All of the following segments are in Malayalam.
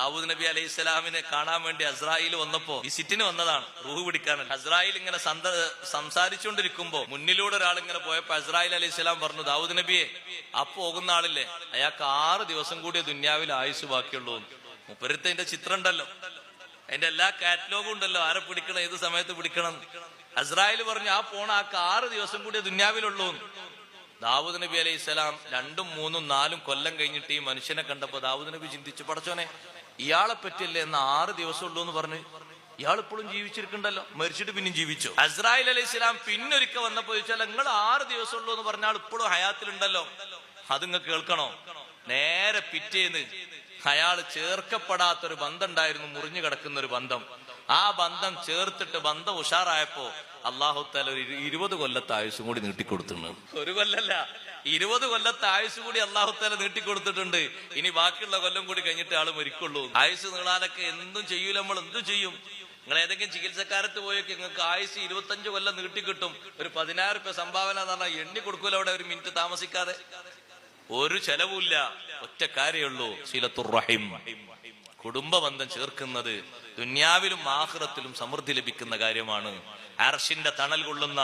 ദാവൂദ് നബി അലൈഹി സ്വലാമിനെ കാണാൻ വേണ്ടി അസ്രായിൽ വന്നപ്പോ വിസിറ്റിന് വന്നതാണ്, റൂഹ് പിടിക്കാനല്ല. അസ്രായിൽ ഇങ്ങനെ സംസാരിച്ചുകൊണ്ടിരിക്കുമ്പോ മുന്നിലൂടെ ഒരാൾ ഇങ്ങനെ പോയപ്പോ അസ്രായിൽ അലൈഹി സ്വലാം പറഞ്ഞു, ദാവൂദ് നബിയെ ആ പോകുന്ന ആളില്ലേ, അയാൾക്ക് 6 ദിവസം കൂടിയ ദുന്യാവിൽ ആയുസ് ബാക്കിയുള്ളൂ. മുപ്പരത്തിന്റെ ചിത്രം ഉണ്ടല്ലോ, അതിന്റെ എല്ലാ കാറ്റലോഗും ഉണ്ടല്ലോ, ആരെ പിടിക്കണം, ഏത് സമയത്ത് പിടിക്കണം. അസ്രായിൽ പറഞ്ഞു, ആ പോണ ആൾക്ക് 6 ദിവസം കൂടിയ ദുന്യാവിലുള്ളൂ. ദാവൂദ് നബി അലൈഹി സ്വലാം 2, 3, 4 കൊല്ലം കഴിഞ്ഞിട്ട് ഈ മനുഷ്യനെ കണ്ടപ്പോ ദാവൂദ് നബി ചിന്തിച്ചു, പടച്ചോനെ ഇയാളെ പറ്റില്ലേ എന്ന് 6 ദിവസം ഉള്ളൂ എന്ന് പറഞ്ഞു, ഇയാൾ ഇപ്പോഴും ജീവിച്ചിരിക്കണ്ടല്ലോ, മരിച്ചിട്ട് പിന്നെയും ജീവിച്ചു. അസ്രായിൽ അലൈഹി സ്വലാം പിന്നൊരിക്കൽ വന്നപ്പോ ചോദിച്ചാൽ, നിങ്ങൾ 6 ദിവസം ഉള്ളൂ എന്ന് പറഞ്ഞാൽ ഇപ്പോഴും ഹയാത്തിലുണ്ടല്ലോ, അത് നിങ്ങൾ കേൾക്കണോ? നേരെ പിറ്റേന്ന് അയാൾ ചേർക്കപ്പെടാത്തൊരു ബന്ധം ഉണ്ടായിരുന്നു, മുറിഞ്ഞു കിടക്കുന്ന ഒരു ബന്ധം. ആ ബന്ധം ചേർത്തിട്ട് ബന്ധം ഉഷാറായപ്പോ അള്ളാഹു തആല ഒരു 20 കൊല്ലത്തെ ആയുസ്സും കൂടി നീട്ടിക്കൊടുത്തിട്ടുണ്ട്. 1 കൊല്ലല്ല, 20 കൊല്ലത്തെ ആയുസ് കൂടി അള്ളാഹു തആല നീട്ടിക്കൊടുത്തിട്ടുണ്ട്. ഇനി ബാക്കിയുള്ള കൊല്ലം കൂടി കഴിഞ്ഞിട്ട് ആള് മരിക്കുള്ളൂ. ആയുസ് നീളാനൊക്കെ എന്തും ചെയ്യൂല, നമ്മൾ എന്തും ചെയ്യും. നിങ്ങൾ ഏതെങ്കിലും ചികിത്സക്കാരത്ത് പോയൊക്കെ നിങ്ങൾക്ക് ആയുസ് 25 കൊല്ലം നീട്ടിക്കിട്ടും. ഒരു 10,000 രൂപ സംഭാവന എന്ന് പറഞ്ഞാൽ എണ്ണി കൊടുക്കൂല അവിടെ, ഒരു മിനിറ്റ് താമസിക്കാതെ. ഒരു ചെലവുമില്ല, ഒറ്റ കാര്യമുള്ളൂ, സിലത്തുർ റഹിം, കുടുംബ ബന്ധം ചേർക്കുന്നത് ദുന്യാവിലും ആഖിറത്തിലും സമൃദ്ധി ലഭിക്കുന്ന കാര്യമാണ്. അർശിന്റെ തണൽ കൊള്ളുന്ന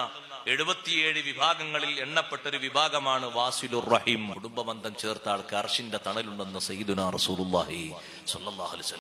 77 വിഭാഗങ്ങളിൽ എണ്ണപ്പെട്ടൊരു വിഭാഗമാണ് വാസിലുർ റഹിം. കുടുംബ ബന്ധം ചേർത്ത ആൾക്ക് അർശിന്റെ തണലുണ്ടെന്ന് സയ്യിദുനാ റസൂലുള്ളാഹി സ്വല്ലല്ലാഹു അലൈഹി വസല്ലം.